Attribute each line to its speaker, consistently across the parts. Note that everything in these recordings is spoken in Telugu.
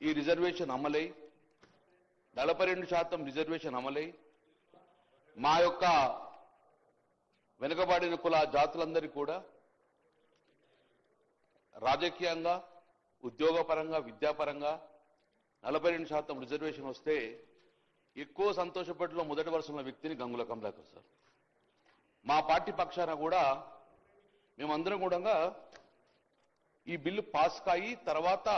Speaker 1: ఈ రిజర్వేషన్ అమలై 42% రిజర్వేషన్ అమలై మా యొక్క వెనుకబడిన కుల జాతులందరికీ కూడా రాజకీయంగా, ఉద్యోగపరంగా, విద్యాపరంగా 42% రిజర్వేషన్ వస్తే ఎక్కువ సంతోషపడిలో మొదటి వరుసలో వ్యక్తిని గంగుల కమలాకర్ సార్. మా పార్టీ పక్షాన కూడా మేమందరం కూడా ఈ బిల్లు పాస్ కాయి తర్వాత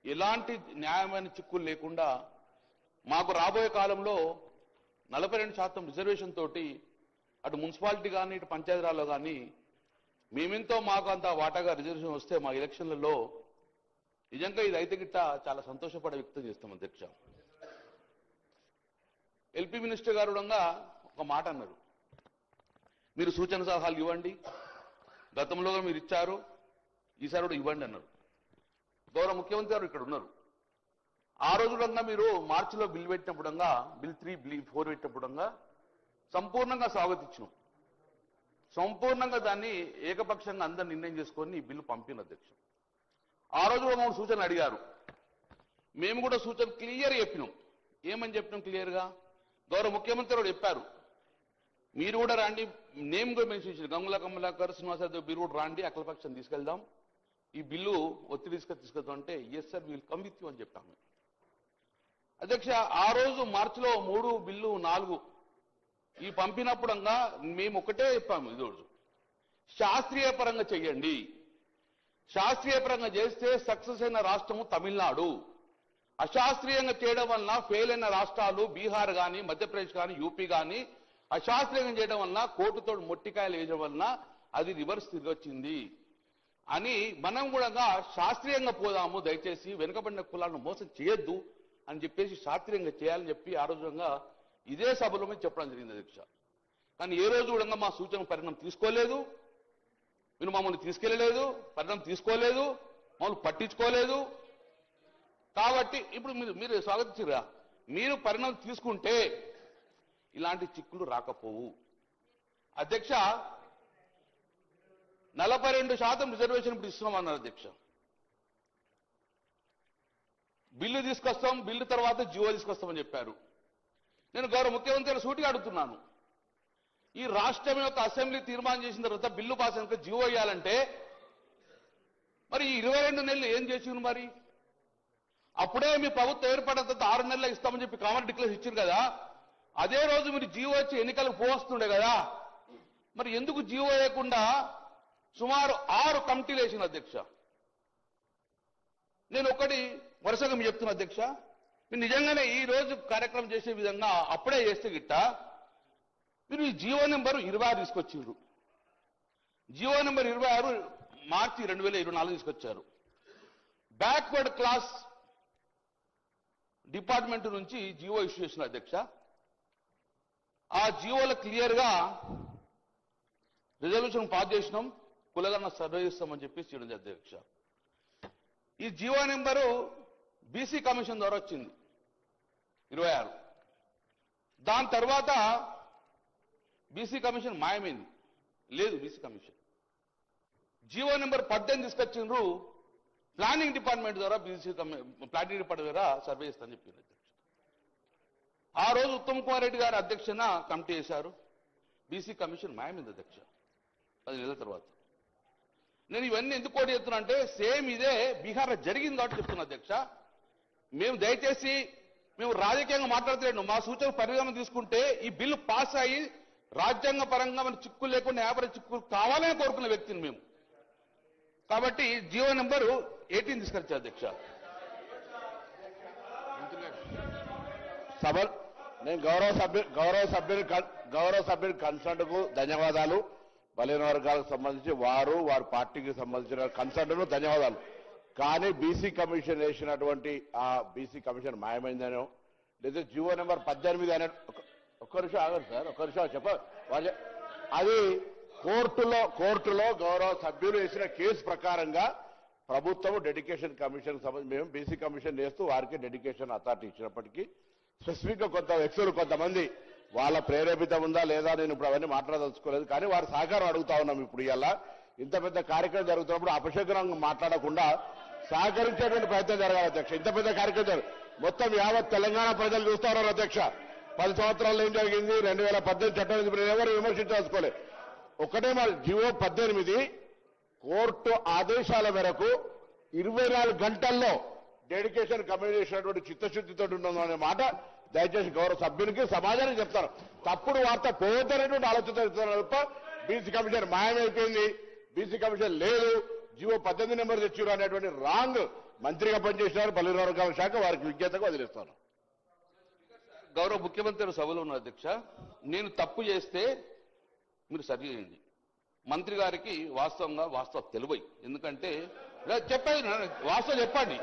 Speaker 1: ఎలాంటి న్యాయమైన చిక్కులు లేకుండా మాకు రాబోయే కాలంలో 42% రిజర్వేషన్ తోటి అటు మున్సిపాలిటీ కానీ ఇటు పంచాయతీరాల్లో కానీ మేమెంతో మాకు అంత వాటాగా రిజర్వేషన్ వస్తే మా ఎలక్షన్లలో నిజంగా ఇది అయితే గిట్ట చాలా సంతోషపడే వ్యక్తం చేస్తాం అధ్యక్ష. ఎల్పీ మినిస్టర్ గారు కూడా ఒక మాట అన్నారు, మీరు సూచన సలహాలు ఇవ్వండి, గతంలో మీరు ఇచ్చారు, ఈసారి కూడా ఇవ్వండి అన్నారు. గౌరవ ముఖ్యమంత్రి గారు ఇక్కడ ఉన్నారు. ఆ రోజు కూడా మీరు మార్చిలో బిల్ పెట్టినప్పుడు బిల్ 3, బిల్ 4 పెట్టినప్పుడు సంపూర్ణంగా స్వాగతించినాం. సంపూర్ణంగా దాన్ని ఏకపక్షంగా అందరు నిర్ణయం చేసుకొని ఈ బిల్లు పంపిన అధ్యక్ష. ఆ రోజు కూడా మమ్మల్ని సూచన అడిగారు, మేము కూడా సూచన క్లియర్ చెప్పినాం. ఏమని చెప్పినాం క్లియర్గా? గౌరవ ముఖ్యమంత్రి గారు చెప్పారు, మీరు కూడా రాండి, నేమ్ కూడా మెన్షన్ చేశారు, గంగుల కమలాకర్, శ్రీనివాసరావు మీరు కూడా రాండి, అఖిలపక్షం తీసుకెళ్దాం, ఈ బిల్లు ఒత్తిడి తీసుకెళ్తాం అంటే yes sir will come with you అని చెప్పాము అధ్యక్ష. ఆ రోజు మార్చిలో 3, బిల్లు 4 ఈ పంపినప్పుడు మేము ఒకటే చెప్పాము, ఈరోజు శాస్త్రీయ పరంగా చెయ్యండి, శాస్త్రీయ పరంగా చేస్తే సక్సెస్ అయిన రాష్ట్రము తమిళనాడు, అశాస్త్రీయంగా చేయడం వలన ఫెయిల్ అయిన రాష్ట్రాలు బీహార్ కానీ, మధ్యప్రదేశ్ కానీ, యూపీ కానీ అశాస్త్రీయంగా చేయడం వలన కోర్టుతో మొట్టికాయలు వేయడం వలన అది రివర్స్ తిరిగి వచ్చింది అని మనం కూడా శాస్త్రీయంగా పోదాము, దయచేసి వెనుకబడిన కులాలను మోసం చేయొద్దు అని చెప్పేసి శాస్త్రీయంగా చేయాలని చెప్పి ఆ రోజుగా ఇదే సభలో మేము చెప్పడం జరిగింది అధ్యక్ష. కానీ ఏ రోజు కూడా మా సూచన పరిణామం తీసుకోలేదు, మీరు మమ్మల్ని తీసుకెళ్లలేదు, పరిణామం తీసుకోలేదు, మమ్మల్ని పట్టించుకోలేదు. కాబట్టి ఇప్పుడు మీరు స్వాగతించరా, మీరు పరిణామం తీసుకుంటే ఇలాంటి చిక్కులు రాకపోవు అధ్యక్ష. 42% రిజర్వేషన్ ఇప్పుడు ఇస్తున్నామన్నారు అధ్యక్ష. బిల్లు తీసుకొస్తాం, బిల్లు తర్వాత జీవో తీసుకొస్తామని చెప్పారు. నేను గౌరవ ముఖ్యమంత్రి సూటిగా అడుగుతున్నాను, ఈ రాష్ట్రం యొక్క అసెంబ్లీ తీర్మానం చేసిన తర్వాత బిల్లు పాస్ అయినాక జీవో వేయాలంటే మరి ఈ 22 నెలలు ఏం చేసింది? మరి అప్పుడే మీ ప్రభుత్వం ఏర్పడిన తర్వాత 6 నెలలు ఇస్తామని చెప్పి కామన్ డిక్లరేషన్ ఇచ్చింది కదా, అదే రోజు మీరు జీవో వచ్చి ఎన్నికలకు పోవస్తుండే కదా, మరి ఎందుకు జీవో వేయకుండా సుమారు 6 కమిటీలు వేసిన అధ్యక్ష? నేను ఒకటి వరుసగా మీకు చెప్తున్నా అధ్యక్ష, మీరు నిజంగానే ఈ రోజు కార్యక్రమం చేసే విధంగా అప్పుడే చేస్తే గిట్ట మీరు ఈ జీవో నెంబర్ 26 తీసుకొచ్చారు. జీవో నెంబర్ 26 మార్చి 2024 తీసుకొచ్చారు. బ్యాక్వర్డ్ క్లాస్ డిపార్ట్మెంట్ నుంచి జీవో ఇష్యూ చేసిన అధ్యక్ష. ఆ జీవోలో క్లియర్గా రిజల్యూషన్ పాస్ చేసినాం, కులగన్న సర్వే చేస్తామని చెప్పి చేయడం అధ్యక్ష. ఈ జీవో నెంబరు బీసీ కమిషన్ ద్వారా వచ్చింది 26. దాని తర్వాత బీసీ కమిషన్ మాయమైంది, లేదు బీసీ కమిషన్. జీవో నెంబర్ 18 తీసుకొచ్చిండ్రు, ప్లానింగ్ డిపార్ట్మెంట్ ద్వారా బీసీ ప్లానింగ్ డిపార్ట్మెంట్ ద్వారా సర్వే చేస్తామని చెప్పింది అధ్యక్ష. ఆ రోజు ఉత్తమ్ కుమార్ రెడ్డి గారు అధ్యక్షన కమిటీ చేశారు, బీసీ కమిషన్ మాయమైంది అధ్యక్ష 10 నెలల తర్వాత. నేను ఇవన్నీ ఎందుకు కోటి చెప్తున్నా అంటే సేమ్ ఇదే బీహార్లో జరిగింది కాబట్టి చెప్తున్నా అధ్యక్ష. మేము దయచేసి మేము రాజకీయంగా మాట్లాడలేను, మా సూచన పరిగణన తీసుకుంటే ఈ బిల్లు పాస్ అయ్యి రాజ్యాంగ పరంగా మన చిక్కులు లేకుండా యాభై చిక్కులు కావాలని కోరుకున్న వ్యక్తిని మేము. కాబట్టి జీవో నెంబరు 18 తీసుకొచ్చారు అధ్యక్ష.
Speaker 2: సభ నేను గౌరవ సభ్యుని కన్సర్న్ కు ధన్యవాదాలు. బలైన వర్గాలకు సంబంధించి వారి పార్టీకి సంబంధించిన కన్సర్న్ ధన్యవాదాలు. కానీ బీసీ కమిషన్ వేసినటువంటి ఆ బీసీ కమిషన్ మాయమైందనో లేదా జీవో నెంబర్ 18 అనే ఒక్క నిమిషం ఆగండి సార్, ఒక్క నిమిషం అది కోర్టులో గౌరవ సభ్యులు వేసిన కేసు ప్రకారంగా ప్రభుత్వం డెడికేషన్ కమిషన్ సంబంధించి మేము బీసీ కమిషన్ వేస్తూ వారికి డెడికేషన్ అథారిటీ ఇచ్చినప్పటికీ స్పెసిఫిక్ గా కొంత వ్యక్తులు కొంతమంది వాళ్ళ ప్రేరేపితం ఉందా లేదా నేను ఇప్పుడు అవన్నీ మాట్లాడదలుచుకోలేదు. కానీ వారి సహకారం అడుగుతా ఉన్నాం. ఇప్పుడు ఇలా ఇంత పెద్ద కార్యక్రమం జరుగుతున్నప్పుడు అపశకునంగా మాట్లాడకుండా సహకరించేటువంటి ప్రయత్నం జరగాలి అధ్యక్ష. ఇంత పెద్ద కార్యక్రమం మొత్తం యావత్ తెలంగాణ ప్రజలు చూస్తా ఉన్నారు అధ్యక్ష. 10 సంవత్సరాల్లో ఏం జరిగింది, 2018 చట్టం ఎవరు విమర్శించదలుచుకోలే. ఒకటే మరి జీవో 18 కోర్టు ఆదేశాల మేరకు 24 గంటల్లో డెడికేషన్ కమిటీ చేసినటువంటి చిత్తశుద్ధితో ఉండడం మాట దయచేసి గౌరవ సభ్యునికి సమాజానికి చెప్తారు. తప్పుడు వార్త పోవద్దనేటువంటి ఆలోచన తప్ప బీసీ కమిషన్ మాయమైపోయింది, బీసీ కమిషన్ లేదు, జీవో 18 నెంబర్ తెచ్చారు అనేటువంటి రాంగ్ మంత్రిగా పనిచేసినారు పల్లె వర్గాల శాఖ. వారికి విజ్ఞతగా వదిలేస్తాను.
Speaker 1: గౌరవ ముఖ్యమంత్రి గారు సభలో ఉన్న అధ్యక్ష, నేను తప్పు చేస్తే మీరు సరి చేయండి. మంత్రి గారికి వాస్తవం తెలివై, ఎందుకంటే చెప్పాలి, వాస్తవం చెప్పాలి,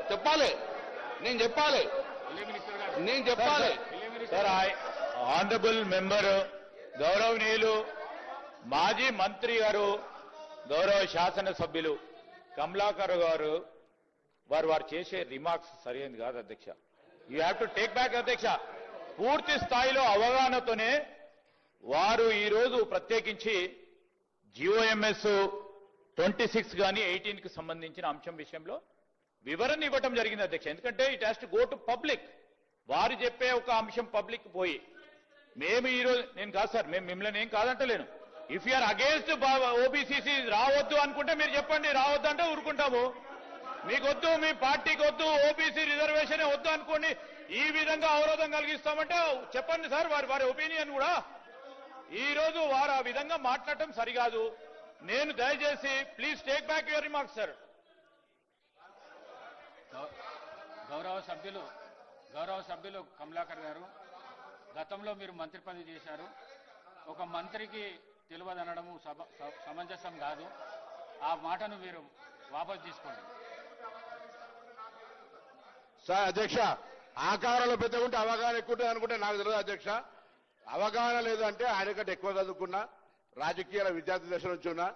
Speaker 1: నేను చెప్పాలి.
Speaker 3: సార్, ఆనరబుల్ మెంబర్ గౌరవనీయులు మాజీ మంత్రి గారు, గౌరవ శాసనసభ్యులు కమలాకర్ గారు వారు చేసే రిమార్క్స్ సరైనది కాదు అధ్యక్ష. You have to take back అధ్యక్ష. పూర్తి స్థాయిలో అవగాహనతోనే వారు ఈరోజు ప్రత్యేకించి జిఓఎంఎస్ 26 కానీ 18 కి సంబంధించిన అంశం విషయంలో వివరణ ఇవ్వటం జరిగింది అధ్యక్ష. ఎందుకంటే it has to go to public. వారు చెప్పే ఒక అంశం పబ్లిక్ పోయి మేము ఈరోజు, నేను కాదు సార్, మేము మిమ్మల్ని ఏం కాదంటలేను. ఇఫ్ యూఆర్ అగేన్స్ట్ ఓబీసీసీ రావద్దు అనుకుంటే మీరు చెప్పండి, రావద్దు అంటే ఊరుకుంటాము. మీకు వద్దు, మీ పార్టీకి వద్దు, ఓబీసీ రిజర్వేషన్ వద్దు అనుకోండి, ఈ విధంగా అవరోధం కలిగిస్తామంటే చెప్పండి సార్. వారి ఒపీనియన్ కూడా ఈ రోజు వారు ఆ విధంగా మాట్లాడటం సరికాదు. నేను దయచేసి please take back your remarks sir.
Speaker 4: గౌరవ సభ్యులు కమలాకర్ గారు, గతంలో మీరు మంత్రి పదవి చేశారు. ఒక మంత్రికి తెలియదనడము సమంజసం కాదు. ఆ మాటను మీరు వాపసు తీసుకోండి.
Speaker 2: సార్ అధ్యక్ష, ఆకారంలో పెద్ద ఉంటే అవగాహన ఎక్కువ ఉంటుంది అనుకుంటే నాకు తెలియదు అధ్యక్ష. అవగాహన లేదు అంటే ఆయన కంటే ఎక్కువ చదువుకున్నా, రాజకీయాల విద్యార్థి దశ నుంచి ఉన్నా,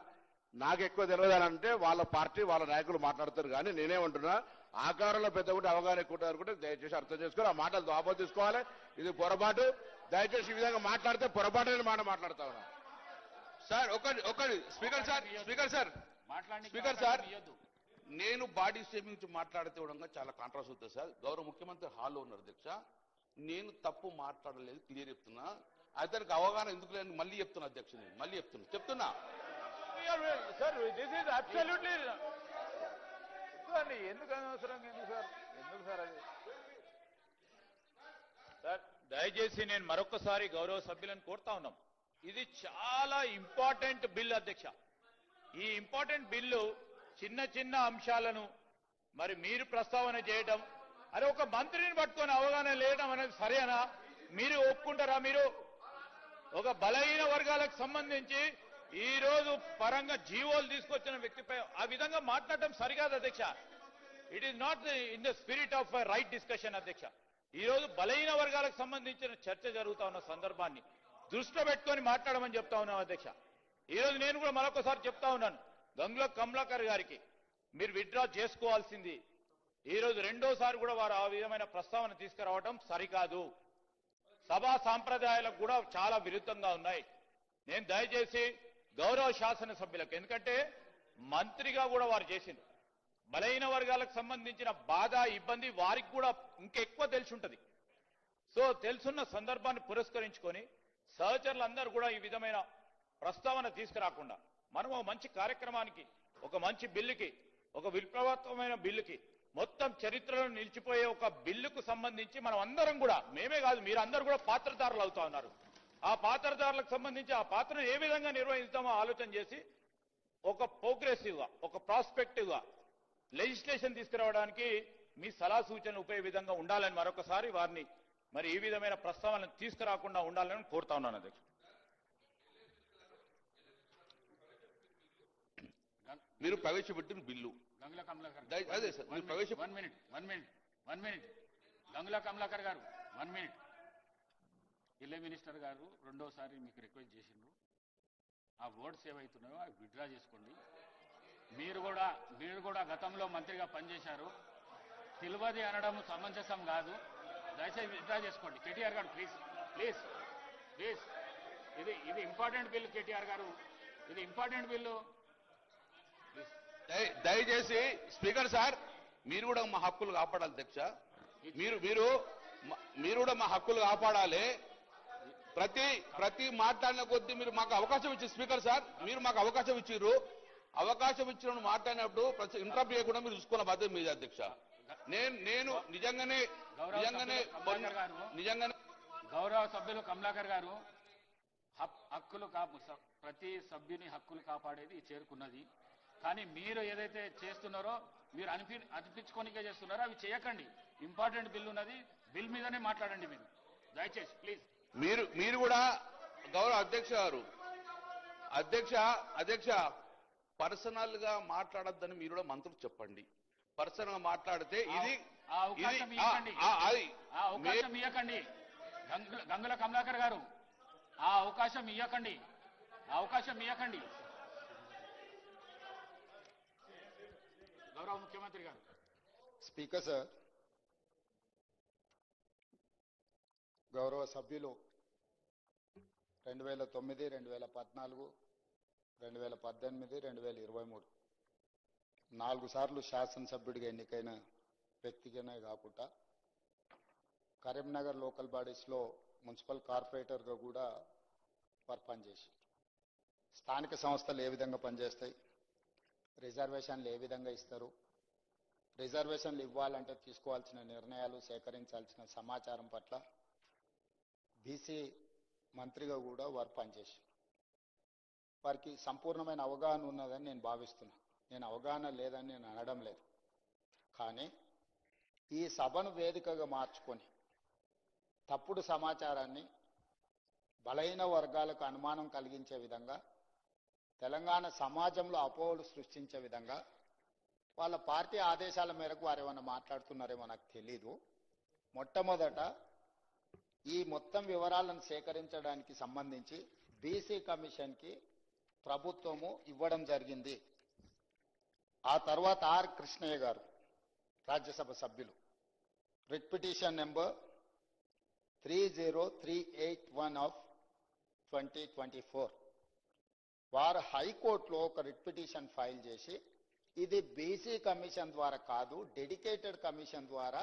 Speaker 2: నాకు ఎక్కువ తెలియదు అని అంటే వాళ్ళ పార్టీ వాళ్ళ నాయకులు మాట్లాడతారు. కానీ నేనేమంటున్నా, ఆకారంలో పెద్ద ఉంటే అవగాహన ఎక్కువ ఉంటుంది అనుకుంటే దయచేసి అర్థం చేసుకొని ఆ మాటలు వాపసు తీసుకోవాలి. ఇది పొరపాటు. దయచేసి ఈ విధంగా మాట్లాడితే పొరపాటు మాట మాట్లాడతా ఉన్నా.
Speaker 1: సార్ ఒకటి స్పీకర్ సార్, నేను బాడీ షేమింగ్ గురించి మాట్లాడితే కూడా చాలా కాంట్రాస్ట్ అవుతుంది సార్. గౌరవ ముఖ్యమంత్రి హాల్లో ఉన్నారు అధ్యక్ష. నేను తప్పు మాట్లాడలేదు, క్లియర్ చెప్తున్నా. అతనికి అవగాహన ఎందుకు లేని మళ్ళీ చెప్తున్నా అధ్యక్ష, నేను మళ్ళీ చెప్తున్నా
Speaker 3: సార్, దిస్ ఈజ్ అబ్సల్యూట్లీ ఎందుకు అనవసరంగా ఎందుకు సార్ అది సార్. దయచేసి నేను మరొకసారి గౌరవ సభ్యులను కోరుతా ఉన్నాం. ఇది చాలా ఇంపార్టెంట్ బిల్ అధ్యక్ష. ఈ ఇంపార్టెంట్ బిల్లు చిన్న చిన్న అంశాలను మరి మీరు ప్రస్తావన చేయడం, అరే ఒక మంత్రిని పట్టుకొని అవగాహన లేయడం అనేది సరేనా? మీరు ఒప్పుకుంటారా? మీరు ఒక బలహీన వర్గాలకు సంబంధించి ఈ రోజు పరంగా జీవోలు తీసుకొచ్చిన వ్యక్తిపై ఆ విధంగా మాట్లాడటం సరికాదు అధ్యక్ష. It is not in the spirit of right discussion అధ్యక్ష. ఈ రోజు బలహీన వర్గాలకు సంబంధించిన చర్చ జరుగుతా ఉన్న సందర్భాన్ని దృష్టిలో పెట్టుకొని మాట్లాడమని చెప్తా ఉన్నాం అధ్యక్ష. ఈ రోజు నేను కూడా మరొకసారి చెప్తా ఉన్నాను, గంగుల కమలాకర్ గారికి మీరు విత్డ్రా చేసుకోవాల్సింది. ఈ రోజు రెండోసారి కూడా వారు ఆ విధమైన ప్రస్తావన తీసుకురావడం సరికాదు. సభా సాంప్రదాయాలకు కూడా చాలా విరుద్ధంగా ఉన్నాయి. నేను దయచేసి గౌరవ శాసనసభ్యులకు, ఎందుకంటే మంత్రిగా కూడా వారు చేసింది, బలహీన వర్గాలకు సంబంధించిన బాధ ఇబ్బంది వారికి కూడా ఇంకెక్కువ తెలిసి ఉంటుంది. సో తెలుసున్న సందర్భాన్ని పురస్కరించుకొని సహచరులందరూ కూడా ఈ విధమైన ప్రస్తావన తీసుకురాకుండా మనం ఒక మంచి కార్యక్రమానికి, ఒక మంచి బిల్లుకి, ఒక విప్లవాత్మకమైన బిల్లుకి, మొత్తం చరిత్రలో నిలిచిపోయే ఒక బిల్లుకు సంబంధించి మనం అందరం కూడా, మేమే కాదు మీరందరూ కూడా పాత్రధారులు అవుతా ఉన్నారు. ఆ పాత్రధారులకు సంబంధించి ఆ పాత్రను ఏ విధంగా నిర్వహిస్తామో ఆలోచన చేసి ఒక ప్రోగ్రెసివ్ గా, ఒక ప్రాస్పెక్టివ్ గా లెజిస్లేషన్ తీసుకురావడానికి మీ సలహా సూచనలు ఉపయోగ విధంగా ఉండాలని మరొకసారి వారిని మరి ఈ విధమైన ప్రస్తావనలు తీసుకురాకుండా ఉండాలని కోరుతా ఉన్నాను అధ్యక్ష.
Speaker 1: మీరు ప్రవేశపెట్టిన బిల్లు
Speaker 4: గంగుల కమలాకర్
Speaker 1: అదే సార్, మీరు
Speaker 4: వన్ మినిట్ గంగుల కమలాకర్ గారు 1 మినిట్. ఇల్లే మినిస్టర్ గారు రెండోసారి మీకు రిక్వెస్ట్ చేసిండ్రు, ఆ వర్డ్స్ ఏవైతున్నాయో అవి విత్డ్రా చేసుకోండి. మీరు కూడా గతంలో మంత్రిగా పనిచేశారు. తెలియదు అనడం సమంజసం కాదు. దయచేసి విత్డ్రా చేసుకోండి. కేటీఆర్ గారు ప్లీజ్ ఇది ఇంపార్టెంట్ బిల్లు. కేటీఆర్ గారు ఇది ఇంపార్టెంట్ బిల్లు.
Speaker 1: దయచేసి స్పీకర్ సార్ మీరు కూడా మా హక్కులు కాపాడాలి అధ్యక్ష. మీరు కూడా మా హక్కులు కాపాడాలి. ప్రతి మాట్లాడిన కొద్దీ మీరు మాకు అవకాశం ఇచ్చి స్పీకర్ సార్, మీరు మాకు అవకాశం ఇచ్చిర్రు. అవకాశం ఇచ్చిన మాట్లాడినప్పుడు ఇంటరప్ట్ చేయకుండా మీరు చూసుకున్న బాధ్యత మీది అధ్యక్ష. నేను నిజంగానే
Speaker 4: గౌరవ సభ్యులు కమలాకర్ గారు హక్కులు ప్రతి సభ్యుని హక్కులు కాపాడేది చేరుకున్నది. కానీ మీరు ఏదైతే చేస్తున్నారో మీరు అనిపించుకోనికే చేస్తున్నారో అవి చేయకండి. ఇంపార్టెంట్ బిల్ ఉన్నది, బిల్ మీదనే మాట్లాడండి మీరు దయచేసి ప్లీజ్.
Speaker 1: మీరు కూడా గౌరవ అధ్యక్ష గారు, అధ్యక్ష పర్సనల్ గా మాట్లాడొద్దని మీరు కూడా మంత్రులు చెప్పండి. పర్సనల్ గా మాట్లాడితే ఇది
Speaker 4: అవకాశం ఇవ్వకండి. గంగుల కమలాకర్ గారు ఆ అవకాశం ఇవ్వకండి. గౌరవ ముఖ్యమంత్రి గారు.
Speaker 5: స్పీకర్ సార్, గౌరవ సభ్యులు 2009, 2014, 2018, 2023 4 సార్లు శాసనసభ్యుడిగా ఎన్నికైన వ్యక్తిగానే కాకుండా కరీంనగర్ లోకల్ బాడీస్లో మున్సిపల్ కార్పొరేటర్గా కూడా వారు పనిచేశారు. స్థానిక సంస్థలు ఏ విధంగా పనిచేస్తాయి, రిజర్వేషన్లు ఏ విధంగా ఇస్తారు, రిజర్వేషన్లు ఇవ్వాలంటే తీసుకోవాల్సిన నిర్ణయాలు, సేకరించాల్సిన సమాచారం పట్ల బీసీ మంత్రిగా కూడా వారు పనిచేశారు. వారికి సంపూర్ణమైన అవగాహన ఉన్నదని నేను భావిస్తున్నాను. నేను అవగాహన లేదని నేను అనడం లేదు. కానీ ఈ సభను వేదికగా మార్చుకొని తప్పుడు సమాచారాన్ని బలహీన వర్గాలకు అనుమానం కలిగించే విధంగా, తెలంగాణ సమాజంలో అపోహలు సృష్టించే విధంగా వాళ్ళ పార్టీ ఆదేశాల మేరకు వారు ఏమన్నా మాట్లాడుతున్నారేమో నాకు తెలీదు. మొట్టమొదట ఈ మొత్తం వివరాలను సేకరించడానికి సంబంధించి బీసీ కమిషన్కి ప్రభుత్వము ఇవ్వడం జరిగింది. ఆ తర్వాత ఆర్ కృష్ణయ్య గారు రాజ్యసభ సభ్యులు రిట్ పిటిషన్ నెంబర్ 30381 ఆఫ్ 2024 వారు హైకోర్టులో ఒక రిట్ పిటిషన్ ఫైల్ చేసి ఇది బీసీ కమిషన్ ద్వారా కాదు, డెడికేటెడ్ కమిషన్ ద్వారా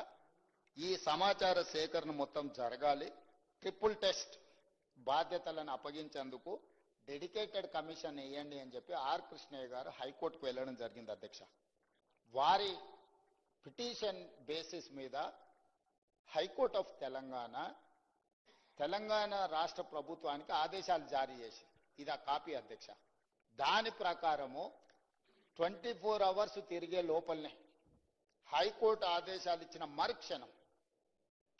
Speaker 5: ఈ సమాచార సేకరణ మొత్తం జరగాలి, ట్రిపుల్ టెస్ట్ బాధ్యతలను అప్పగించేందుకు డెడికేటెడ్ కమిషన్ వేయండి అని చెప్పి ఆర్ కృష్ణయ్య గారు హైకోర్టుకు వెళ్ళడం జరిగింది అధ్యక్ష. వారి పిటిషన్ బేసిస్ మీద హైకోర్ట్ ఆఫ్ తెలంగాణ రాష్ట్ర ప్రభుత్వానికి ఆదేశాలు జారీ చేసి, ఇది ఆ కాపీ అధ్యక్ష. దాని ప్రకారము 24 అవర్స్ తిరిగే లోపలనే హైకోర్టు ఆదేశాలు ఇచ్చిన మరుక్షణం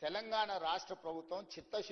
Speaker 5: తెలంగాణ రాష్ట్ర ప్రభుత్వం చిత్తశుద్ధి